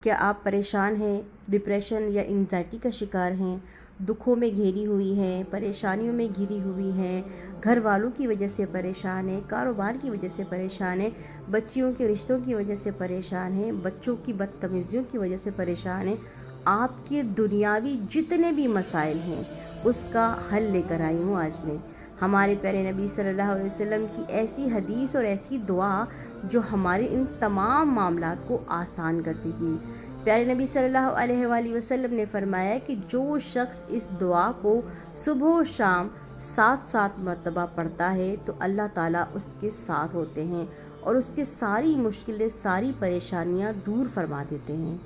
क्या आप परेशान हैं, डिप्रेशन या एंग्जाइटी का शिकार हैं, दुखों में घिरी हुई हैं, परेशानियों में घिरी हुई हैं, घर वालों की वजह से परेशान हैं, कारोबार की वजह से परेशान हैं, बच्चियों के रिश्तों की वजह से परेशान हैं, बच्चों की बदतमीज़ियों की वजह से परेशान हैं। आपके दुनियावी जितने भी मसाइल हैं, उसका हल लेकर आई हूँ आज मैं। हमारे प्यारे नबी सल्लल्लाहु अलैहि वसल्लम की ऐसी हदीस और ऐसी दुआ जो हमारे इन तमाम मामलात को आसान कर देगी। प्यारे नबी सल्लल्लाहु अलैहि वसल्लम ने फरमाया कि जो शख्स इस दुआ को सुबह शाम 7-7 मरतबा पढ़ता है तो अल्लाह ताला उसके साथ होते हैं और उसकी सारी मुश्किलें, सारी परेशानियां दूर फरमा देते हैं।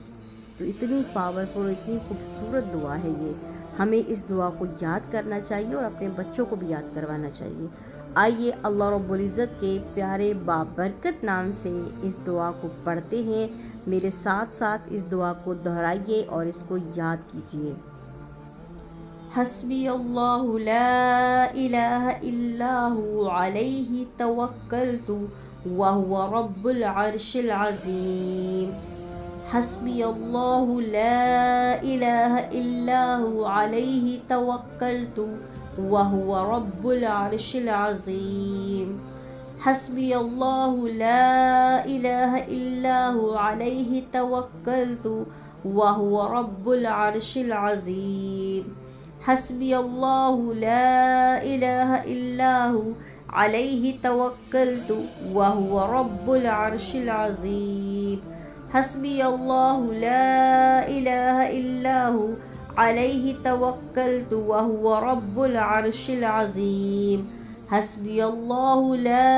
तो इतनी पावरफुल, इतनी खूबसूरत दुआ है ये। हमें इस दुआ को याद करना चाहिए और अपने बच्चों को भी याद करवाना चाहिए। आइए अल्लाह रब्बुल इज़्ज़त के प्यारे बाबरकत नाम से इस दुआ को पढ़ते हैं। मेरे साथ साथ इस दुआ को दोहराइए और इसको याद कीजिए। हस्बी अल्लाहु ला इलाहा इल्लाहु अलैहि तवक्कलतु व हुवा रब्बुल अर्शिल अज़ीम। हस्बी अल्लाहु ला इलाहा इल्लाहु अलैहि तवक्कलतु व हुवा रब्बुल अर्शिल अज़ीम। हस्बी अल्लाहु ला इलाहा इल्लाहु अलैहि तवक्कलतु व हुवा रब्बुल अर्शिल अज़ीम। हस्बी अल्लाहु ला इलाहा इल्लाहु अलैहि तवक्कलतु व हुवा रब्बुल अर्शिल अज़ीम। हस्बी अल्लाहु ला इलाहा इल्लाहु अलैहि तवक्कलतु व हुवा रब्बुल अर्शिल अज़ीम। हस्बी अल्लाहु ला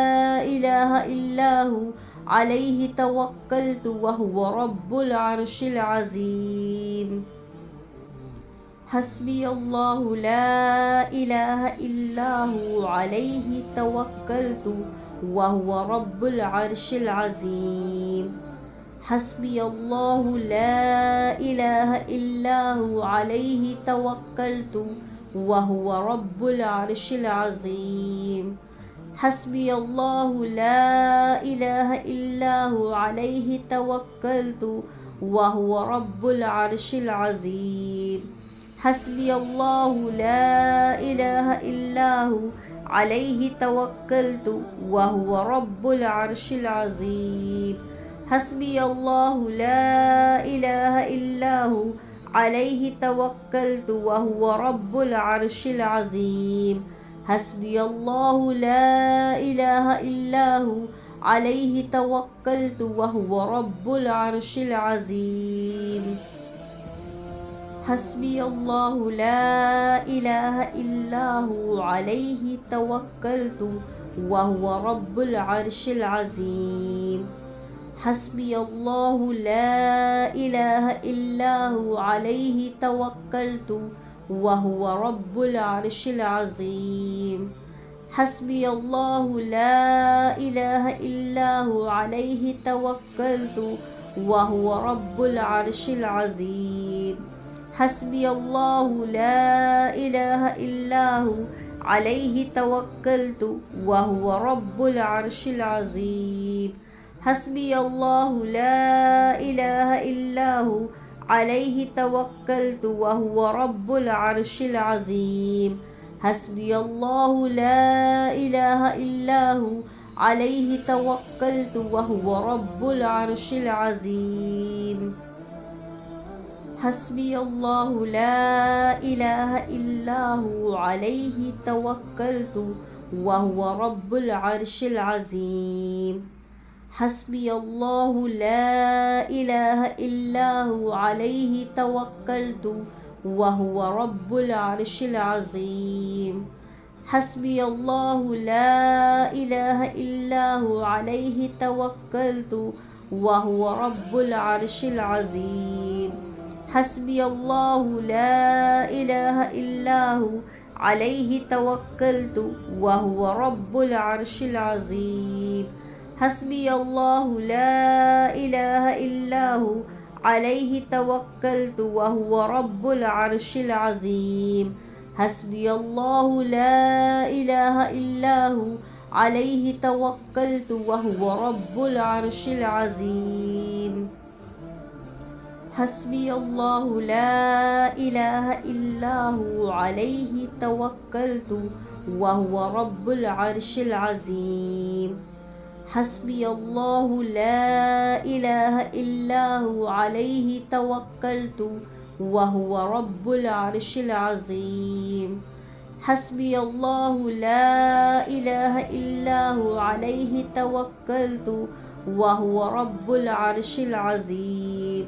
इलाहा इल्लाहु अलैहि तवक्कलतु व हुवा रब्बुल अर्शिल अज़ीम। हस्बी अल्लाहु ला इलाहा इल्लाहु अलैहि तवक्कलतु व हुवा रब्बुल अर्शिल अज़ीम। हस्बी अल्लाहु ला इलाहा इल्लाहु अलैहि तवक्कलतु व हुवा रब्बुल अर्शिल अज़ीम। हस्बी अल्लाहु ला इलाहा इल्लाहु अलैहि तवक्कलतु व हुवा रब्बुल अर्शिल अज़ीम। हस्बी अल्लाहु ला इलाहा इल्लाहु अलैहि तवक्कलतु व हुवा रब्बुल अर्शिल अज़ीम। हस्बी अल्लाहु ला इलाहा इल्लाहु अलैहि तवक्कलतु व हुवा रब्बुल अर्शिल अज़ीम। हस्बी अल्लाहु ला इलाहा इल्लाहु अलैहि तवक्कलतु व हुवा रब्बुल अर्शिल अज़ीम। हस्बी अल्लाहु ला इलाहा इल्लाहु अलैहि तवक्कलतु व हुवा रब्बुल अर्शिल अज़ीम। हस्बी अल्लाहु ला इलाहा इल्लाहु अलैहि तवक्कलतु व हुवा रब्बुल अर्शिल अज़ीम। हस्बी अल्लाहु ला इलाहा इल्लाहु अलैहि तवक्कलतु व हुवा रब्बुल अर्शिल अज़ीम। हस्बी अल्लाहु ला इलाहा इल्लाहु अलैहि तवक्कलतु व हुवा रब्बुल अर्शिल अज़ीम। हस्बी अल्लाहु ला इलाहा इल्लाहु अलैहि तवक्कलतु व हुवा रब्बुल अर्शिल अज़ीम। हस्बी अल्लाहु ला इलाहा इल्लाहु अलैहि तवक्कलतु व हुवा रब्बुल अर्शिल अज़ीम। हस्बी अल्लाहु ला इलाहा इल्लाहु अलैहि तवक्कलतु व हुवा रब्बुल अर्शिल अज़ीम। हस्बी अल्लाहु ला इलाहा इल्लाहु अलैहि तवक्कलतु व हुवा रब्बुल अर्शिल अज़ीम। हस्बी अल्लाहु ला इलाहा इल्लाहु अलैहि तवक्कलतु व हुवा रब्बुल अर्शिल अज़ीम। हस्बी अल्लाहु ला इलाहा इल्लाहु अलैहि तवक्कलतु व हुवा रब्बुल अर्शिल अज़ीम। हस्बी अल्लाहु ला इलाहा इल्लाहु अलैहि तवक्कलतु व हुवा रब्बुल अर्शिल अज़ीम। हस्बी अल्लाहु ला इलाहा इल्लाहु अलैहि तवक्कलतु व हुवा रब्बुल अर्शिल अज़ीम। حسبي الله لا إله إلا هو عليه توكلت وهو رب العرش العظيم. حسبي الله لا إله إلا هو عليه توكلت وهو رب العرش العظيم. حسبي الله لا إله إلا هو عليه توكلت وهو رب العرش العظيم.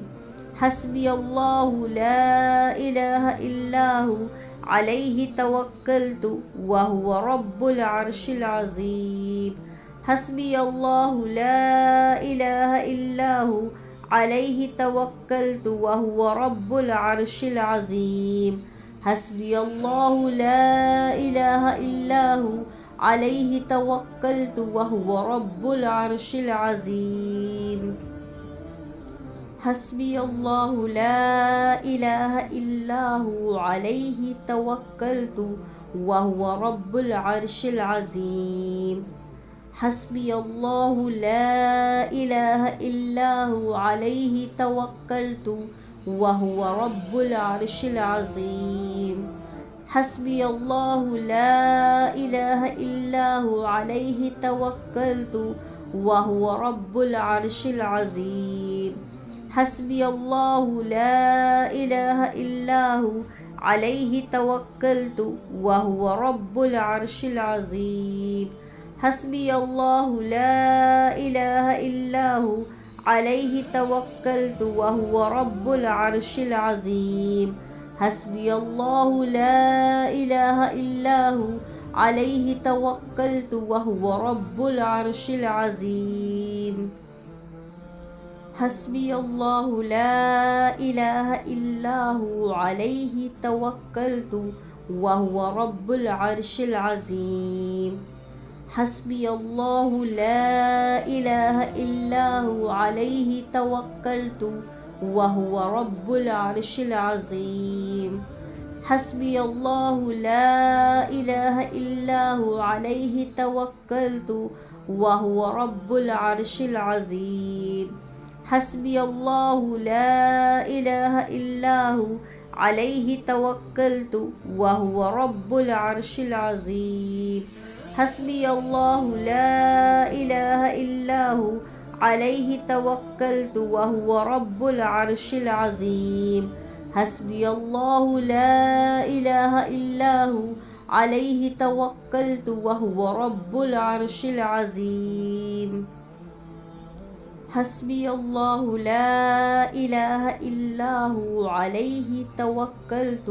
حسبي الله لا إله إلا هو عليه توكلت وهو رب العرش العظيم. حسبي الله لا إله إلا هو عليه توكلت وهو رب العرش العظيم. حسبي الله لا إله إلا هو عليه توكلت وهو رب العرش العظيم. حسبي الله لا إله إلا هو عليه توكلت وهو رب العرش العظيم. حسبي الله لا إله إلا هو عليه توكلت وهو رب العرش العظيم. حسبي الله لا إله إلا هو عليه توكلت وهو رب العرش العظيم. حسبي الله لا إله إلا هو عليه توكلت وهو رب العرش العظيم. حسبي الله لا إله إلا هو عليه توكلت وهو رب العرش العظيم. حسبي الله لا إله إلا هو عليه توكلت وهو رب العرش العظيم. حسبي الله لا إله إلا هو عليه توكلت وهو رب العرش العظيم. حسبي الله لا إله إلا هو عليه توكلت وهو رب العرش العظيم. حسبي الله لا إله إلا هو عليه توكلت وهو رب العرش العظيم. حسبي الله لا إله إلا هو عليه توكلت وهو رب العرش العظيم. حسبي الله لا إله إلا هو عليه توكلت وهو رب العرش العظيم. حسبي الله لا إله إلا هو عليه توكلت وهو رب العرش العظيم. حسبي الله لا إله إلا هو عليه توكلت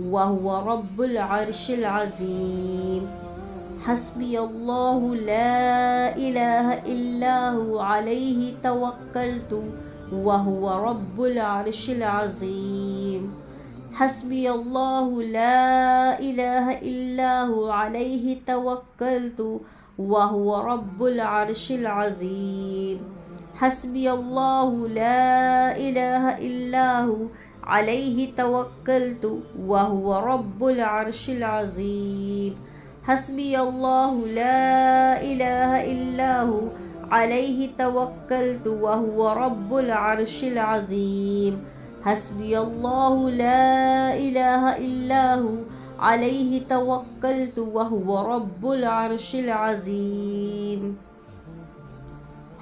وهو رب العرش العظيم. حسبي الله لا إله إلا هو عليه توكلت وهو رب العرش العظيم. حسبي الله لا إله إلا هو عليه توكلت وهو رب العرش العظيم. حسبي الله لا إله إلا هو عليه توكلت وهو رب العرش العظيم. حسبي الله لا إله إلا هو عليه توكلت وهو رب العرش العظيم. حسبي الله لا إله إلا هو عليه توكلت وهو رب العرش العظيم.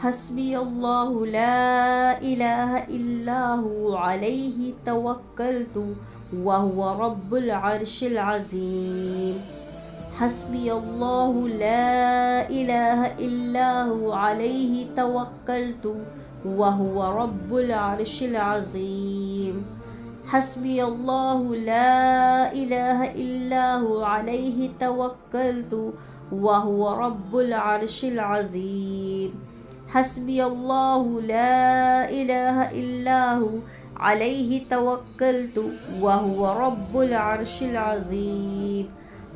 حسبي الله لا إله إلا هو عليه توكلت وهو رب العرش العظيم. حسبي الله لا إله إلا هو عليه توكلت وهو رب العرش العظيم. حسبي الله لا إله إلا هو عليه توكلت وهو رب العرش العظيم. حسبي الله لا إله إلا هو عليه توكلت وهو رب العرش العظيم.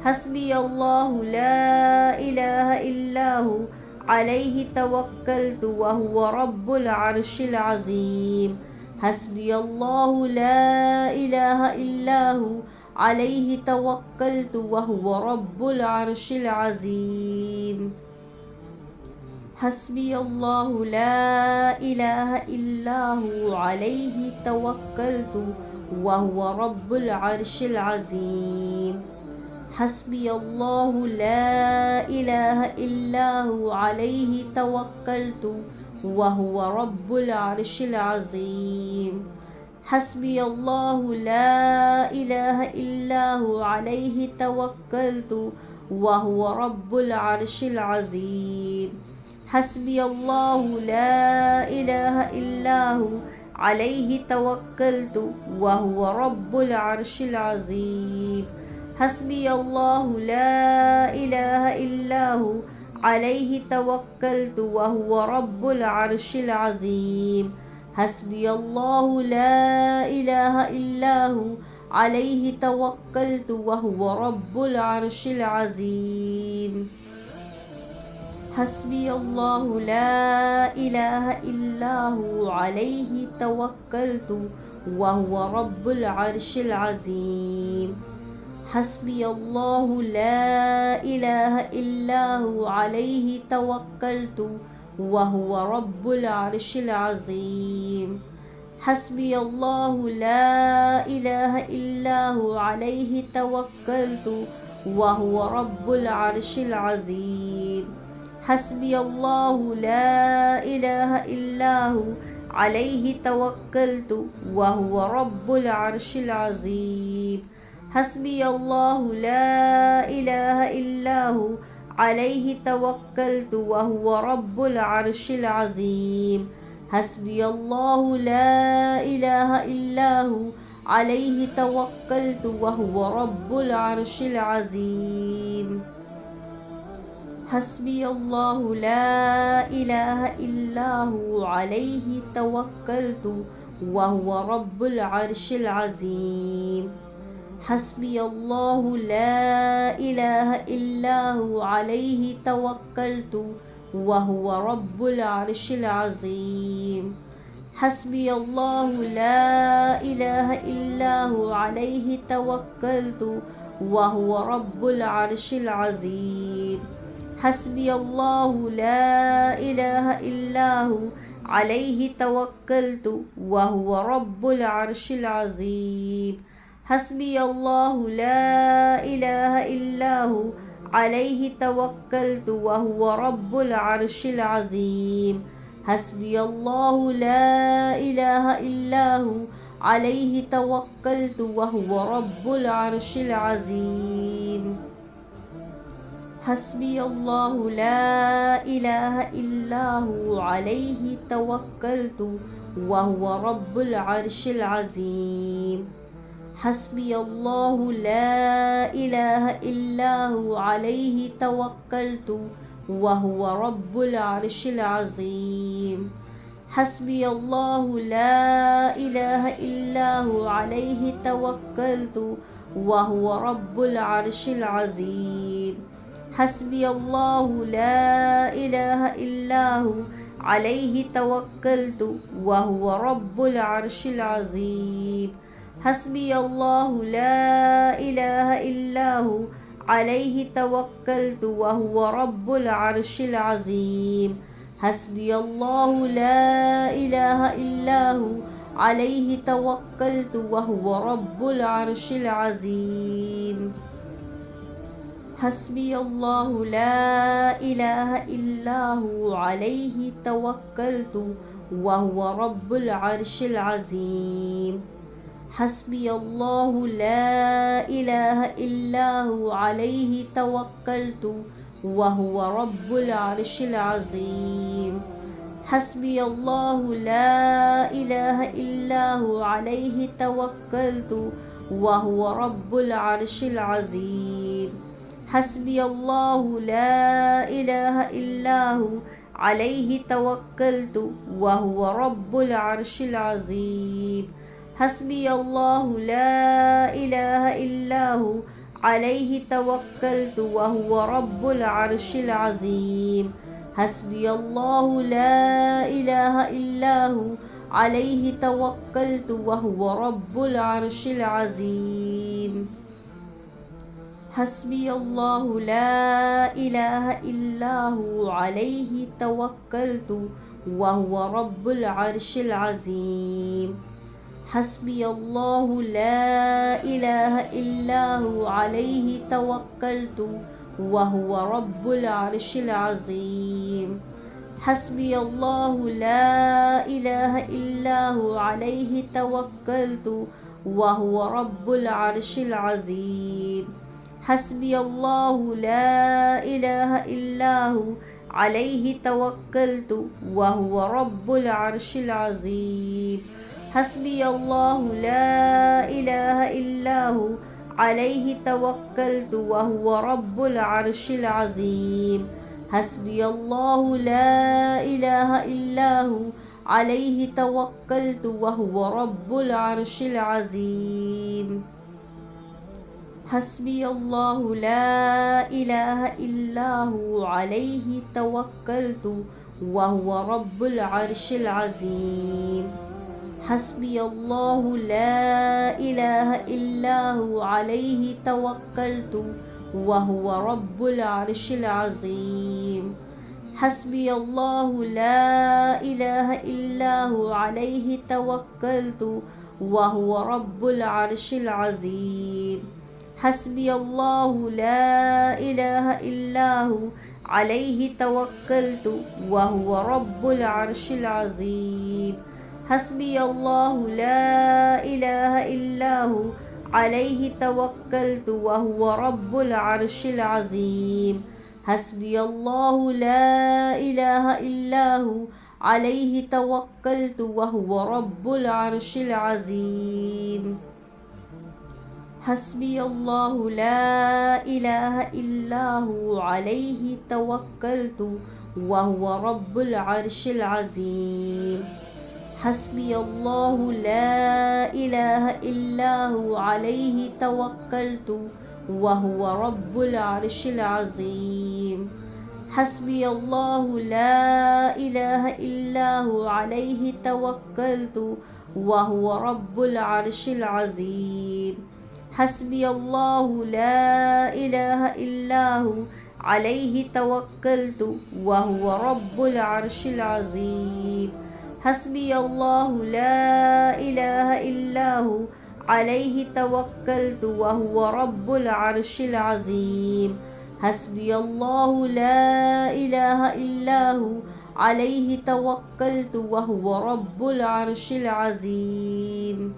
حسبي الله لا إله إلا هو عليه توكلت وهو رب العرش العظيم. حسبي الله لا إله إلا هو عليه توكلت وهو رب العرش العظيم. حسبي الله لا إله إلا هو عليه توكلت وهو رب العرش العظيم. حسبي الله لا إله إلا هو عليه توكلت وهو رب العرش العظيم. حسبي الله لا إله إلا هو عليه توكلت وهو رب العرش العظيم. حسبي الله لا إله إلا هو عليه توكلت وهو رب العرش العظيم. حسبي الله لا إله إلا هو عليه توكلت وهو رب العرش العظيم. حسبي الله لا إله إلا هو عليه توكلت وهو رب العرش العظيم. حسبي الله لا إله إلا هو عليه توكلت وهو رب العرش العظيم. حسبي الله لا إله إلا هو عليه توكلت وهو رب العرش العظيم. حسبي الله لا إله إلا هو عليه توكلت وهو رب العرش العظيم. حسبي الله لا إله إلا هو عليه توكلت وهو رب العرش العظيم. حسبي الله لا إله إلا هو عليه توكلت وهو رب العرش العظيم. حسبي الله لا إله إلا هو عليه توكلت وهو رب العرش العظيم. حسبي الله لا إله إلا هو عليه توكلت وهو رب العرش العظيم. حسبي الله لا إله إلا هو عليه توكلت وهو رب العرش العظيم. حسبي الله لا إله إلا هو عليه توكلت وهو رب العرش العظيم. حسبي الله لا إله إلا هو عليه توكلت وهو رب العرش العظيم. حسبي الله لا إله إلا هو عليه توكلت وهو رب العرش العظيم. حسبي الله لا إله إلا هو عليه توكلت وهو رب العرش العظيم. حسبي الله لا إله إلا هو عليه توكلت وهو رب العرش العظيم. حسبي الله لا إله إلا هو عليه توكلت وهو رب العرش العظيم. حسبي الله لا إله إلا هو عليه توكلت وهو رب العرش العظيم. حسبي الله لا إله إلا هو عليه توكلت وهو رب العرش العظيم. حسبي الله لا إله إلا هو عليه توكلت وهو رب العرش العظيم. حسبي الله لا إله إلا هو عليه توكلت وهو رب العرش العظيم. حسبي الله لا إله إلا هو عليه توكلت وهو رب العرش العظيم. حسبي الله لا إله إلا هو عليه توكلت وهو رب العرش العظيم. حسبي الله لا إله إلا هو عليه توكلت وهو رب العرش العظيم. حسبي الله لا إله إلا هو عليه توكلت وهو رب العرش العظيم. حسبي الله لا إله إلا هو عليه توكلت وهو رب العرش العظيم. حسبي الله لا إله إلا هو عليه توكلت وهو رب العرش العظيم. حسبي الله لا إله إلا هو عليه توكلت وهو رب العرش العظيم. حسبي الله لا إله إلا هو عليه توكلت وهو رب العرش العظيم. حسبي الله لا إله إلا هو عليه توكلت وهو رب العرش العظيم. حسبي الله لا إله إلا هو عليه توكلت وهو رب العرش العظيم. حسبي الله لا إله إلا هو عليه توكلت وهو رب العرش العظيم. حسبي الله لا إله إلا هو عليه توكلت وهو رب العرش العظيم. حسبي الله لا إله إلا هو عليه توكلت وهو رب العرش العظيم. حسبي الله لا إله إلا هو عليه توكلت وهو رب العرش العظيم. حسبي الله لا إله إلا هو عليه توكلت وهو رب العرش العظيم. حسبي الله لا إله إلا هو عليه توكلت وهو رب العرش العظيم. حسبي الله لا إله إلا هو عليه توكلت وهو رب العرش العظيم. حسبي الله لا إله إلا هو عليه توكلت وهو رب العرش العظيم. حسبي الله لا إله إلا هو عليه توكلت وهو رب العرش العظيم. حسبي الله لا إله إلا هو عليه توكلت وهو رب العرش العظيم. حسبي الله لا إله إلا هو عليه توكلت وهو رب العرش العظيم. حسبي الله لا إله إلا هو عليه توكلت وهو رب العرش العظيم. حسبي الله لا إله إلا هو عليه توكلت وهو رب العرش العظيم. حسبي الله لا إله إلا هو عليه توكلت وهو رب العرش العظيم.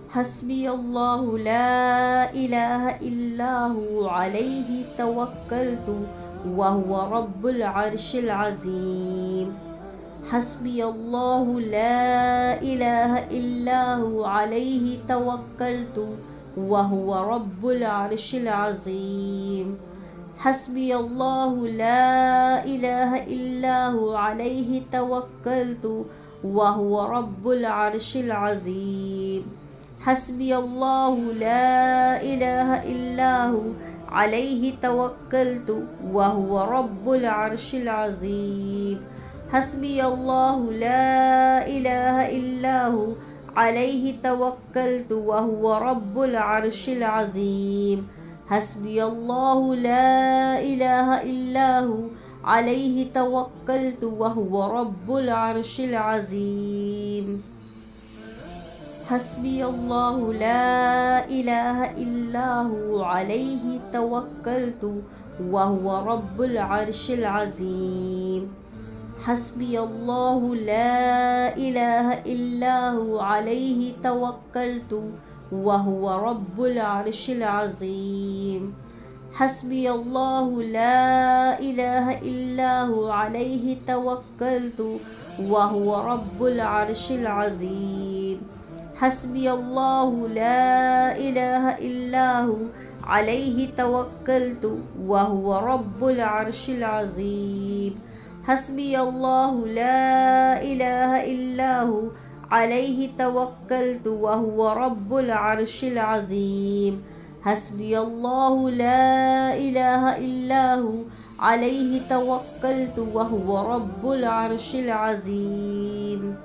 حسبي الله لا إله إلا هو عليه توكلت وهو رب العرش العظيم. حسبي الله لا إله إلا هو عليه توكلت وهو رب العرش العظيم. حسبي الله لا إله إلا هو عليه توكلت وهو رب العرش العظيم. حسبي الله لا إله إلا هو عليه توكلت وهو رب العرش العظيم. حسبي الله لا إله إلا هو عليه توكلت وهو رب العرش العظيم. حسبي الله لا إله إلا هو عليه توكلت وهو رب العرش العظيم. حسبي الله لا إله إلا هو عليه توكلت وهو رب العرش العظيم. حسبي الله لا إله إلا هو عليه توكلت وهو رب العرش العظيم. حسبي الله لا إله إلا هو عليه توكلت وهو رب العرش العظيم. حسبي الله لا إله إلا هو عليه توكلت وهو رب العرش العظيم. حسبي الله لا إله إلا هو عليه توكلت وهو رب العرش العظيم. حسبي الله لا إله إلا هو عليه توكلت وهو رب العرش العظيم.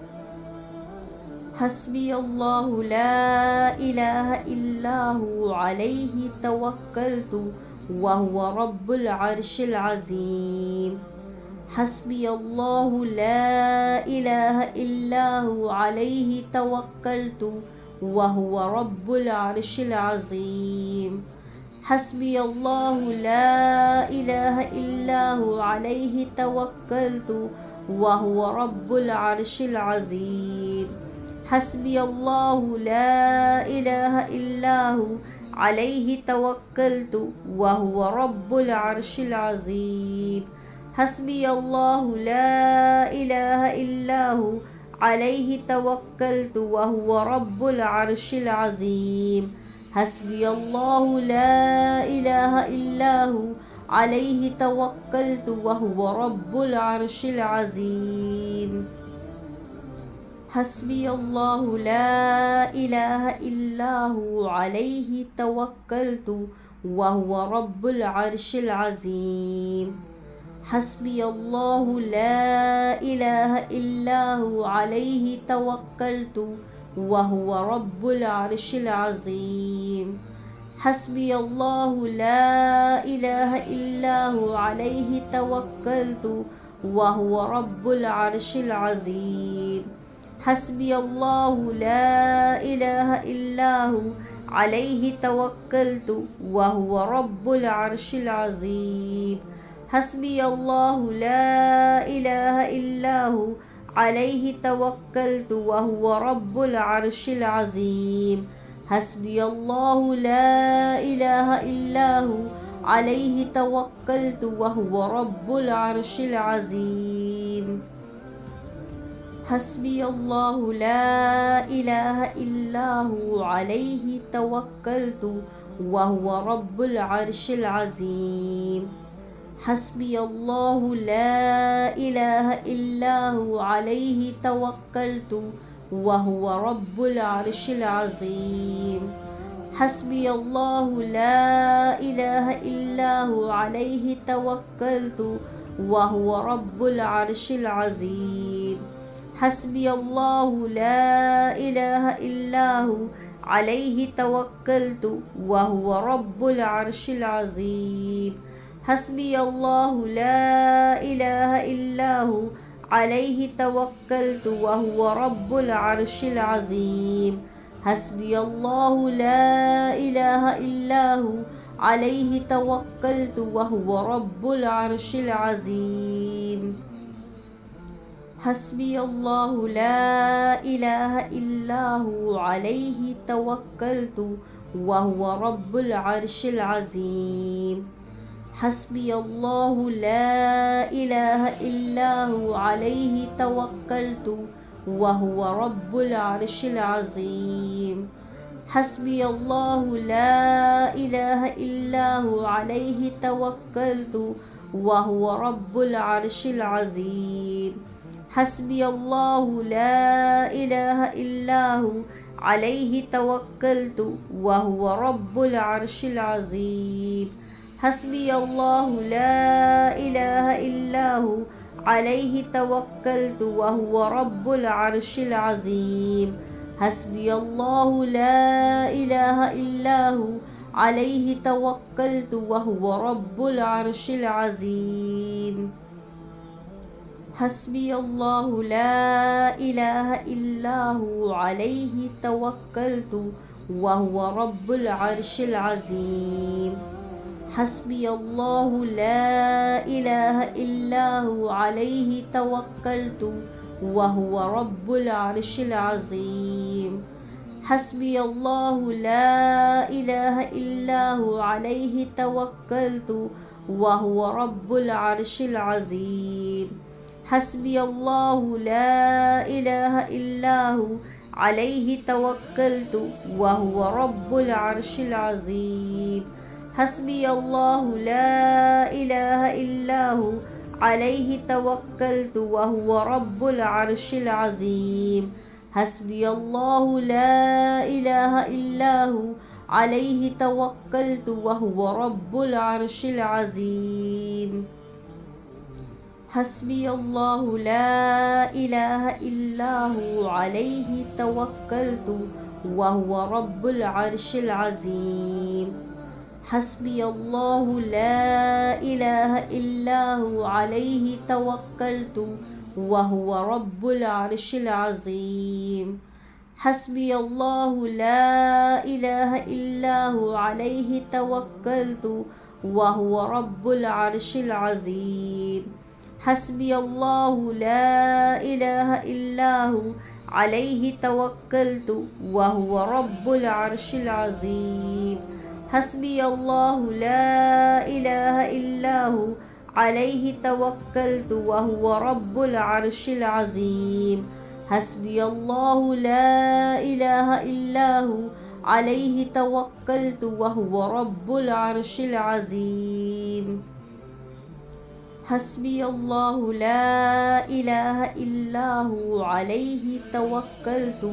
حسبي الله لا إله إلا هو عليه توكلت وهو رب العرش العظيم. حسبي الله لا إله إلا هو عليه توكلت وهو رب العرش العظيم. حسبي الله لا إله إلا هو عليه توكلت وهو رب العرش العظيم. حسبي الله لا إله إلا هو عليه توكلت وهو رب العرش العظيم. حسبي الله لا إله إلا هو عليه توكلت وهو رب العرش العظيم. حسبي الله لا إله إلا هو عليه توكلت وهو رب العرش العظيم. حسبي الله لا إله إلا هو عليه توكلت وهو رب العرش العظيم. حسبي الله لا إله إلا هو عليه توكلت وهو رب العرش العظيم. حسبي الله لا إله إلا هو عليه توكلت وهو رب العرش العظيم. حسبي الله لا إله إلا هو عليه توكلت وهو رب العرش العظيم. حسبي الله لا إله إلا هو عليه توكلت وهو رب العرش العظيم. حسبي الله لا إله إلا هو عليه توكلت وهو رب العرش العظيم. حسبي الله لا إله إلا هو عليه توكلت وهو رب العرش العظيم. حسبي الله لا إله إلا هو عليه توكلت وهو رب العرش العظيم. حسبي الله لا إله إلا هو عليه توكلت وهو رب العرش العظيم. حسبي الله لا إله إلا هو عليه توكلت وهو رب العرش العظيم. حسبي الله لا إله إلا هو عليه توكلت وهو رب العرش العظيم. حسبي الله لا إله إلا هو عليه توكلت وهو رب العرش العظيم. حسبي الله لا إله إلا هو عليه توكلت وهو رب العرش العظيم. حسبي الله لا إله إلا هو عليه توكلت وهو رب العرش العظيم. حسبي الله لا إله إلا هو عليه توكلت وهو رب العرش العظيم. حسبي الله لا إله إلا هو عليه توكلت وهو رب العرش العظيم. حسبي الله لا إله إلا هو عليه توكلت وهو رب العرش العظيم. حسبي الله لا إله إلا هو عليه توكلت وهو رب العرش العظيم. حسبي الله لا إله إلا هو عليه توكلت وهو رب العرش العظيم. حسبي الله لا إله إلا هو عليه توكلت وهو رب العرش العظيم. حسبي الله لا إله إلا هو عليه توكلت وهو رب العرش العظيم. حسبي الله لا إله إلا هو عليه توكلت وهو رب العرش العظيم. حسبي الله لا إله إلا هو عليه توكلت وهو رب العرش العظيم. حسبي الله لا إله إلا هو عليه توكلت وهو رب العرش العظيم. حسبي الله لا إله إلا هو عليه توكلت وهو رب العرش العظيم. حسبي الله لا إله إلا هو عليه توكلت وهو رب العرش العظيم. حسبي الله لا إله إلا هو عليه توكلت وهو رب العرش العظيم. حسبي الله لا إله إلا هو عليه توكلت وهو رب العرش العظيم. حسبي الله لا إله إلا هو عليه توكلت وهو رب العرش العظيم. حسبي الله لا إله إلا هو عليه توكلت وهو رب العرش العظيم. حسبي الله لا إله إلا هو عليه توكلت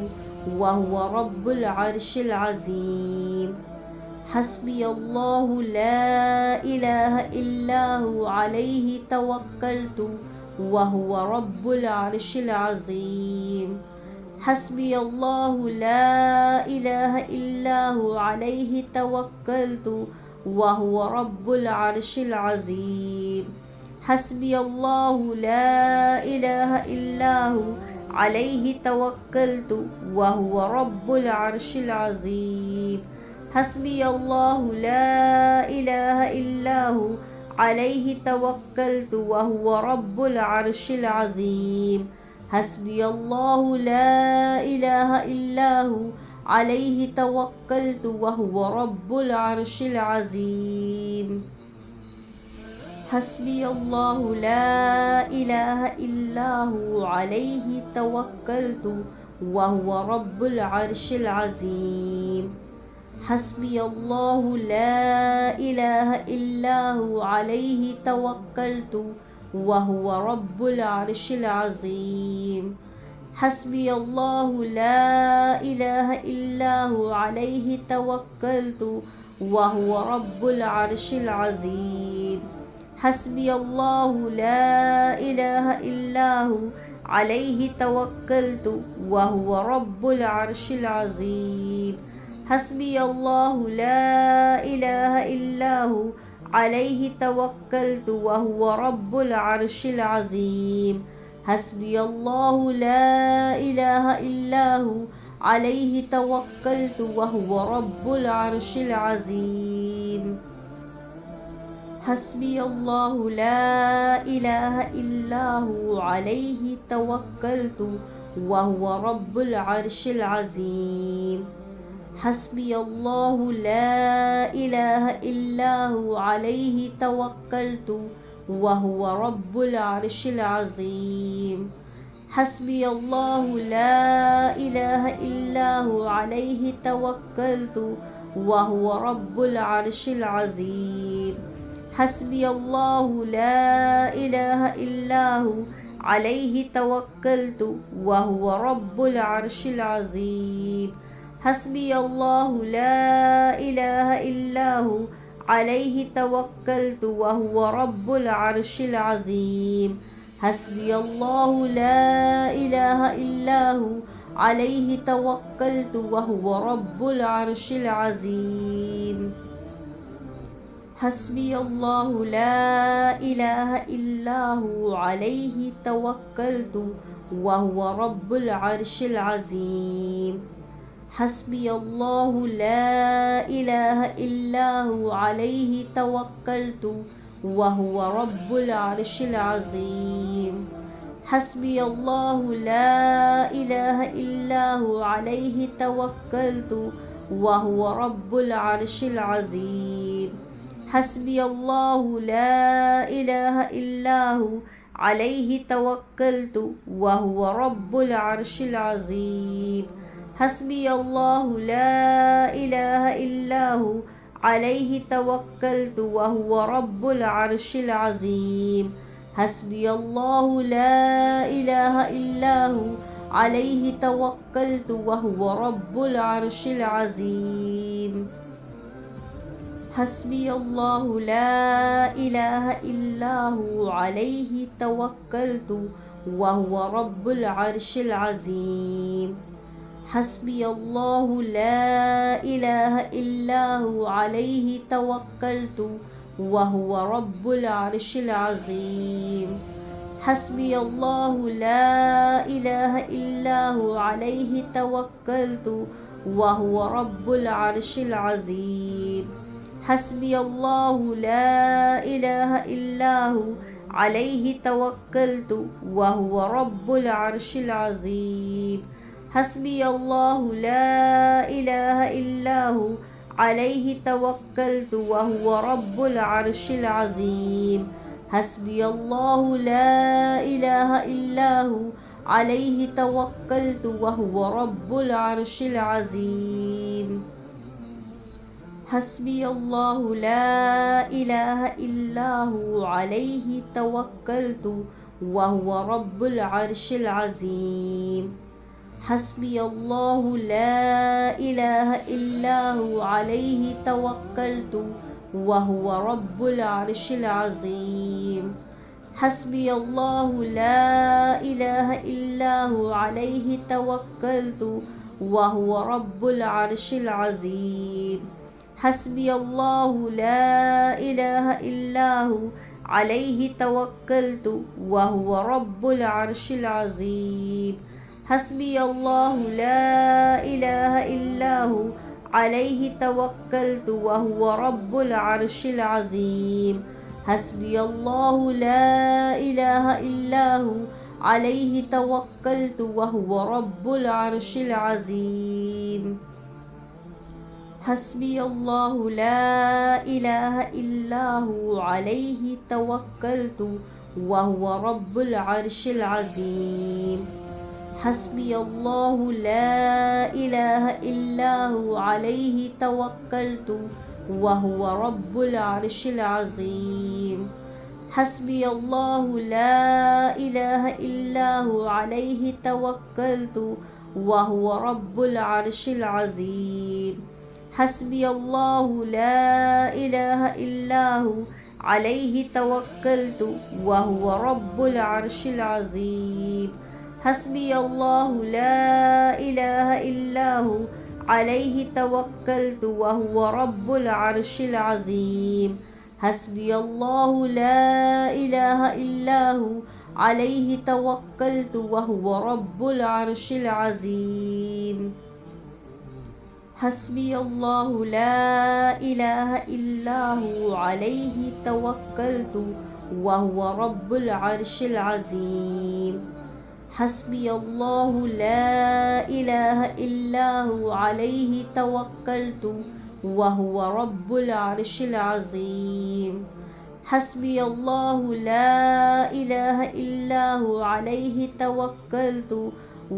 وهو رب العرش العظيم. حسبي الله لا إله إلا هو عليه توكلت وهو رب العرش العظيم. حسبي الله لا إله إلا هو عليه توكلت وهو رب العرش العظيم. حسبي الله لا إله إلا هو عليه توكلت وهو رب العرش العظيم. حسبي الله لا إله إلا هو عليه توكلت وهو رب العرش العظيم. حسبي الله لا إله إلا هو عليه توكلت وهو رب العرش العظيم. حسبي الله لا إله إلا هو عليه توكلت وهو رب العرش العظيم. حسبي الله لا إله إلا هو عليه توكلت وهو رب العرش العظيم. حسبي الله لا إله إلا هو عليه توكلت وهو رب العرش العظيم. حسبي الله لا إله إلا هو عليه توكلت وهو رب العرش العظيم. حسبي الله لا إله إلا هو عليه توكلت وهو رب العرش العظيم. حسبي الله لا إله إلا هو عليه توكلت وهو رب العرش العظيم. حسبي الله لا إله إلا هو عليه توكلت وهو رب العرش العظيم. حسبي الله لا إله إلا هو عليه توكلت وهو رب العرش العظيم. حسبي الله لا إله إلا هو عليه توكلت وهو رب العرش العظيم. حسبي الله لا إله إلا هو عليه توكلت وهو رب العرش العظيم. حسبي الله لا إله إلا هو عليه توكلت وهو رب العرش العظيم. حسبي الله لا إله إلا هو عليه توكلت وهو رب العرش العظيم. حسبي الله لا إله إلا هو عليه توكلت وهو رب العرش العظيم. حسبي الله لا إله إلا هو عليه توكلت وهو رب العرش العظيم. حسبي الله لا إله إلا هو عليه توكلت وهو رب العرش العظيم. حسبي الله لا إله إلا هو عليه توكلت وهو رب العرش العظيم. حسبي الله لا إله إلا هو عليه توكلت وهو رب العرش العظيم. حسبي الله لا إله إلا هو عليه توكلت وهو رب العرش العظيم. हस्बी अल्लाह ला इलाहा इल्ला हु अलैहि तवक्कलतु व हुवा रब्बुल अर्शिल अज़ीम। हस्बी अल्लाह ला इलाहा इल्ला हु अलैहि तवक्कलतु व हुवा रब्बुल अर्शिल अज़ीम। हस्बी अल्लाह ला इलाहा इल्ला हु अलैहि तवक्कलतु व हुवा रब्बुल अर्शिल अज़ीम। हस्बी अल्लाह ला इलाहा इल्ला हु अलैहि तवक्कलतु व हुवा रब्बुल अर्शिल अज़ीम। हस्बी अल्लाह ला इलाहा इल्ला हु अलैहि तवक्कलतु व हुवा रब्बुल अर्शिल अज़ीम। हस्बी अल्लाह ला इलाहा इल्ला हु अलैहि तवक्कलतु व हुवा रब्बुल अर्शिल अज़ीम। हस्बी अल्लाह ला इलाहा इल्ला हु अलैहि तवक्कलतु व हुवा रब्बुल अर्शिल अज़ीम। हस्बी अल्लाह ला इलाहा इल्ला हु अलैहि तवक्कलतु व हुवा रब्बुल अर्शिल अज़ीम। हस्बी अल्लाह ला इलाहा इल्ला हु अलैहि तवक्कलतु व हुवा रब्बुल अर्शिल अज़ीम। हस्बी अल्लाह ला इलाहा इल्ला हु अलैहि तवक्कलतु व हुवा रब्बुल अर्शिल अज़ीम। हस्बी अल्लाह ला इलाहा इल्ला हु अलैहि तवक्कलतु व हुवा रब्बुल अर्शिल अज़ीम। हस्बी अल्लाह ला इलाहा इल्ला हु अलैहि तवक्कलतु व हुवा रब्बुल अर्शिल अज़ीम। हस्बी अल्लाह ला इलाहा इल्ला हु अलैहि तवक्कलतु व हुवा रब्बुल अर्शिल अज़ीम। हस्बी अल्लाह ला इलाहा इल्ला हु अलैहि तवक्कलतु व हुवा रब्बुल अर्शिल अज़ीम। हस्बी अल्लाह ला इलाहा इल्ला हु अलैहि तवक्कलतु व हुवा रब्बुल अर्शिल अज़ीम। हस्बी अल्लाह ला इलाहा इल्ला हु अलैहि तवक्कलतु व हुवा रब्बुल अर्शिल अज़ीम। हस्बी अल्लाह ला इलाहा इल्ला हु अलैहि तवक्कलतु व हुवा रब्बुल अर्शिल अज़ीम। हस्बी अल्लाह ला इलाहा इल्ला हु अलैहि तवक्कलतु व हुवा रब्बुल अर्शिल अज़ीम। हस्बी अल्लाह ला इलाहा इल्ला हु अलैहि तवक्कलतु व हुवा रब्बुल अर्शिल अज़ीम। हस्बी अल्लाह ला इलाहा इल्ला हु अलैहि तवक्कलतु व हुवा रब्बुल अर्शिल अज़ीम। हस्बी अल्लाह ला इलाहा इल्ला हु अलैहि तवक्कलतु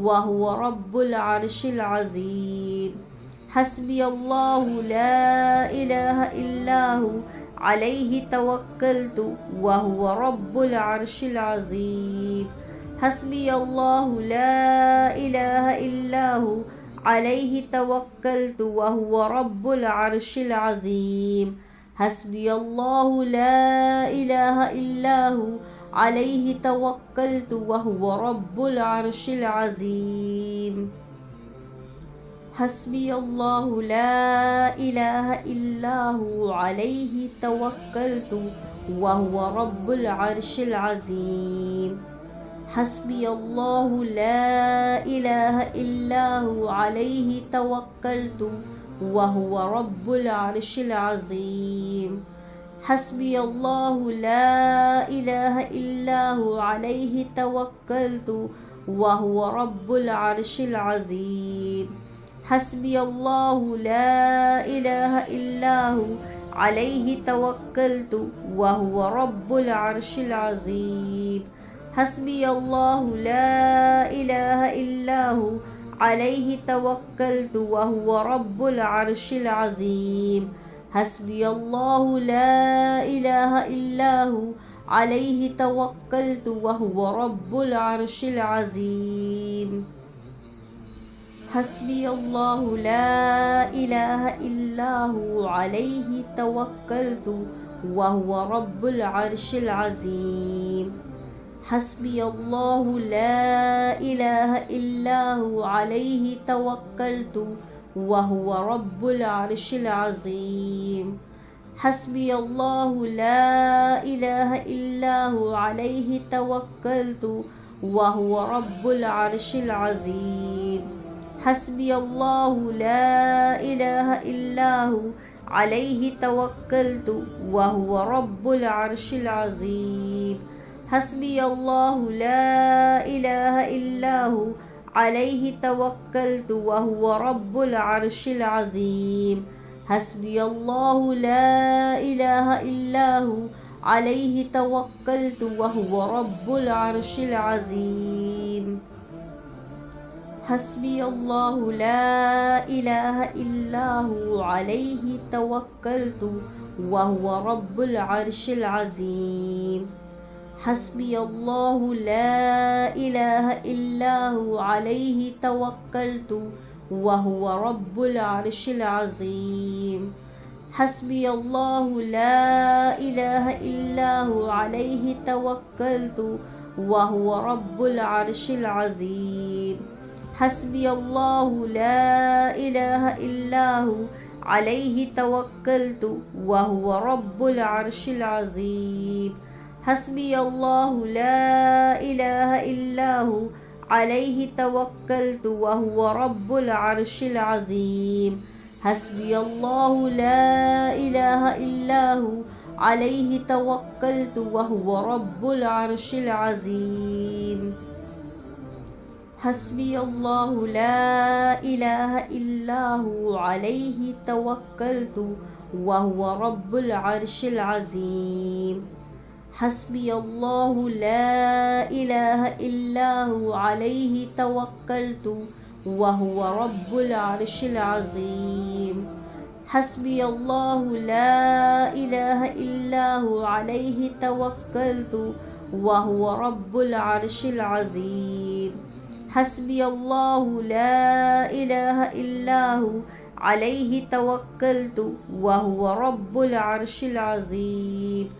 व हुवा रब्बुल अर्शिल अज़ीम। हस्बी अल्लाह ला इलाहा इल्ला हु अलैहि तवक्कलतु व हुवा रब्बुल अर्शिल अज़ीम। हस्बी अल्लाह ला इलाहा इल्ला हु अलैहि तवक्कलतु व हुवा रब्बुल अर्शिल अज़ीम। हस्बी अल्लाह ला इलाहा इल्ला हु अलैहि तवक्कलतु व हुवा रब्बुल अर्शिल अज़ीम। हस्बी अल्लाह ला इलाहा इल्ला हु अलैहि तवक्कलतु व हुवा रब्बुल अर्शिल अज़ीम। हस्बी अल्लाह ला इलाहा इल्ला हु अलैहि तवक्कलतु व हुवा रब्बुल अर्शिल अज़ीम। हस्बी अल्लाह ला इलाहा इल्ला हु अलैहि तवक्कलतु व हुवा रब्बुल अर्शिल अज़ीम। हस्बी अल्लाह ला इलाहा इल्ला हु अलैहि तवक्कलतु व हुवा रब्बुल अर्शिल अज़ीम। हस्बी अल्लाह ला इलाहा इल्ला हु अलैहि तवक्कलतु व हुवा रब्बुल अर्शिल अज़ीम। हस्बी अल्लाह ला इलाहा इल्ला हु अलैहि तवक्कलतु व हुवा रब्बुल अर्शिल अज़ीम। حسبي الله لا إله إلا هو عليه توكلت وهو رب العرش العظيم. حسبي الله لا إله إلا هو عليه توكلت وهو رب العرش العظيم. حسبي الله لا إله إلا هو عليه توكلت وهو رب العرش العظيم. حسبي الله لا إله إلا هو عليه توكلت وهو رب العرش العظيم. حسبي الله لا إله إلا هو عليه توكلت وهو رب العرش العظيم. حسبي الله لا إله إلا هو عليه توكلت وهو رب العرش العظيم. حسبي الله لا إله إلا هو عليه توكلت وهو رب العرش العظيم. حسبي الله لا إله إلا هو عليه توكلت وهو رب العرش العظيم. حسبي الله لا إله إلا هو عليه توكلت وهو رب العرش العظيم. حسبي الله لا إله إلا هو عليه توكلت وهو رب العرش العظيم. حسبي الله لا إله إلا هو عليه توكلت وهو رب العرش العظيم. حسبي الله لا إله إلا هو عليه توكلت وهو رب العرش العظيم. حسبي الله لا إله إلا هو عليه توكلت وهو رب العرش العظيم. حسبي الله لا إله إلا هو عليه توكلت وهو رب العرش العظيم. حسبي الله لا إله إلا هو عليه توكلت وهو رب العرش العظيم. حسبي الله لا إله إلا هو عليه توكلت وهو رب العرش العظيم. حسبي الله لا إله إلا هو عليه توكلت وهو رب العرش العظيم.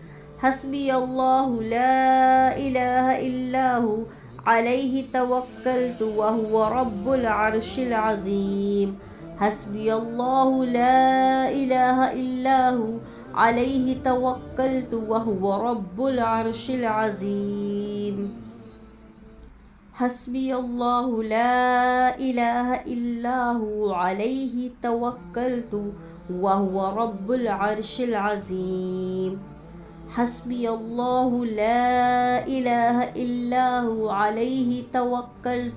حسبي الله لا إله إلا هو عليه توكلت وهو رب العرش العظيم. حسبي الله لا إله إلا هو عليه توكلت وهو رب العرش العظيم. حسبي الله لا إله إلا هو عليه توكلت وهو رب العرش العظيم. حسبي الله لا إله إلا هو عليه توكلت وهو رب العرش العظيم. حسبي الله لا إله إلا هو عليه توكلت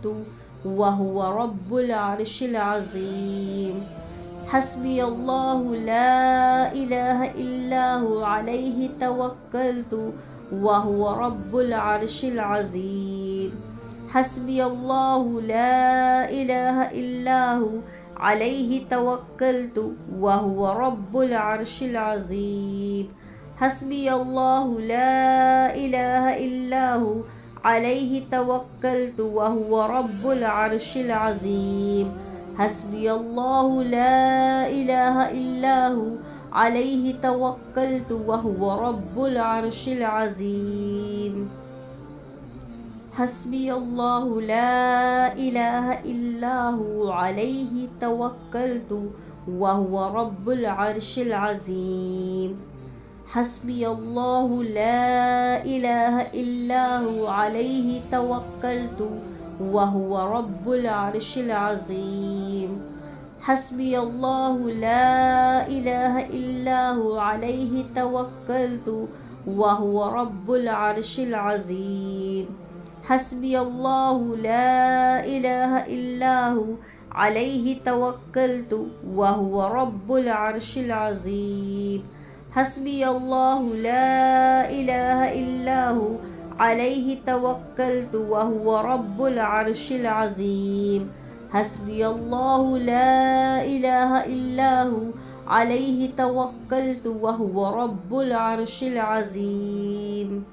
وهو رب العرش العظيم. حسبي الله لا إله إلا هو عليه توكلت وهو رب العرش العظيم. حسبي الله لا إله إلا هو عليه توكلت وهو رب العرش العظيم. حسبي الله لا إله إلا هو عليه توكلت وهو رب العرش العظيم. حسبي الله لا إله إلا هو عليه توكلت وهو رب العرش العظيم. حسبي الله لا إله إلا هو عليه توكلت وهو رب العرش العظيم. حسبي الله لا إله إلا هو عليه توكلت وهو رب العرش العظيم. حسبي الله لا إله إلا هو عليه توكلت وهو رب العرش العظيم. حسبي الله لا إله إلا هو عليه توكلت وهو رب العرش العظيم. حسبي الله لا إله إلا هو عليه توكلت وهو رب العرش العظيم. حسبي الله لا إله إلا هو عليه توكلت وهو رب العرش العظيم. حسبي الله لا إله إلا هو عليه توكلت وهو رب العرش العظيم.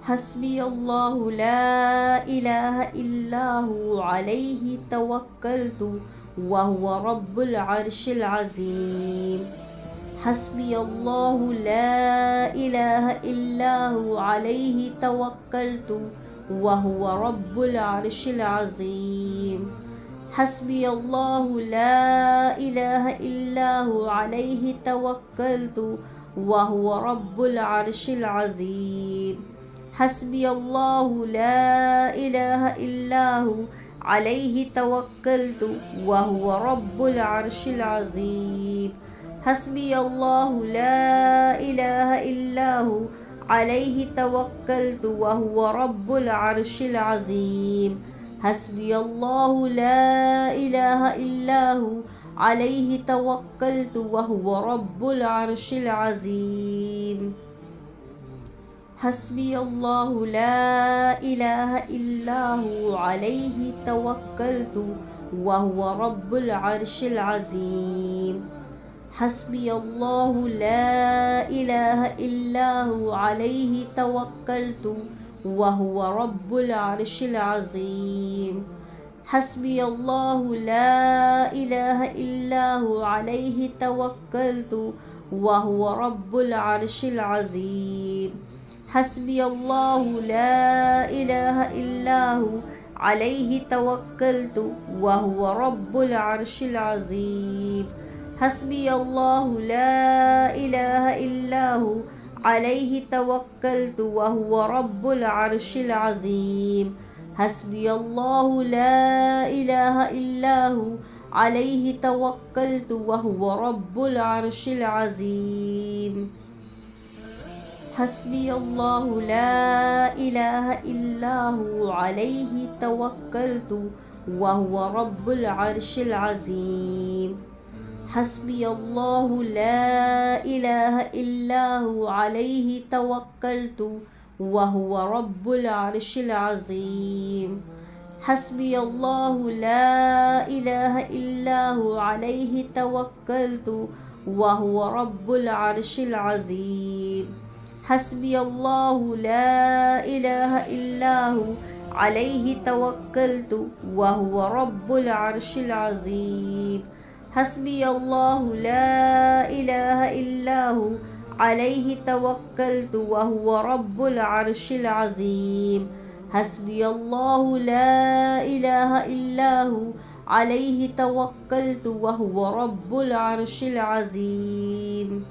حسبي الله لا إله إلا هو عليه توكلت وهو رب العرش العظيم. حسبي الله لا إله إلا هو عليه توكلت وهو رب العرش العظيم. حسبي الله لا إله إلا هو عليه توكلت وهو رب العرش العظيم. حسبي الله لا إله إلا هو عليه توكلت وهو رب العرش العظيم. حسبي الله لا إله إلا هو عليه توكلت وهو رب العرش العظيم. حسبي الله لا إله إلا هو عليه توكلت وهو رب العرش العظيم. حسبي الله لا إله إلا هو عليه توكلت وهو رب العرش العظيم. حسبي الله لا إله إلا هو عليه توكلت وهو رب العرش العظيم. حسبي الله لا إله إلا هو عليه توكلت وهو رب العرش العظيم. حسبي الله لا إله إلا هو عليه توكلت وهو رب العرش العظيم. حسبي الله لا إله إلا هو عليه توكلت وهو رب العرش العظيم. حسبي الله لا إله إلا هو عليه توكلت وهو رب العرش العظيم. حسبي الله لا إله إلا هو عليه توكلت وهو رب العرش العظيم. حسبي الله لا إله إلا هو عليه توكلت وهو رب العرش العظيم. حسبي الله لا إله إلا هو عليه توكلت وهو رب العرش العظيم. حسبي الله لا إله إلا هو عليه توكلت وهو رب العرش العظيم. حسبي الله لا إله إلا هو عليه توكلت وهو رب العرش العظيم. حسبي الله لا إله إلا هو عليه توكلت وهو رب العرش العظيم.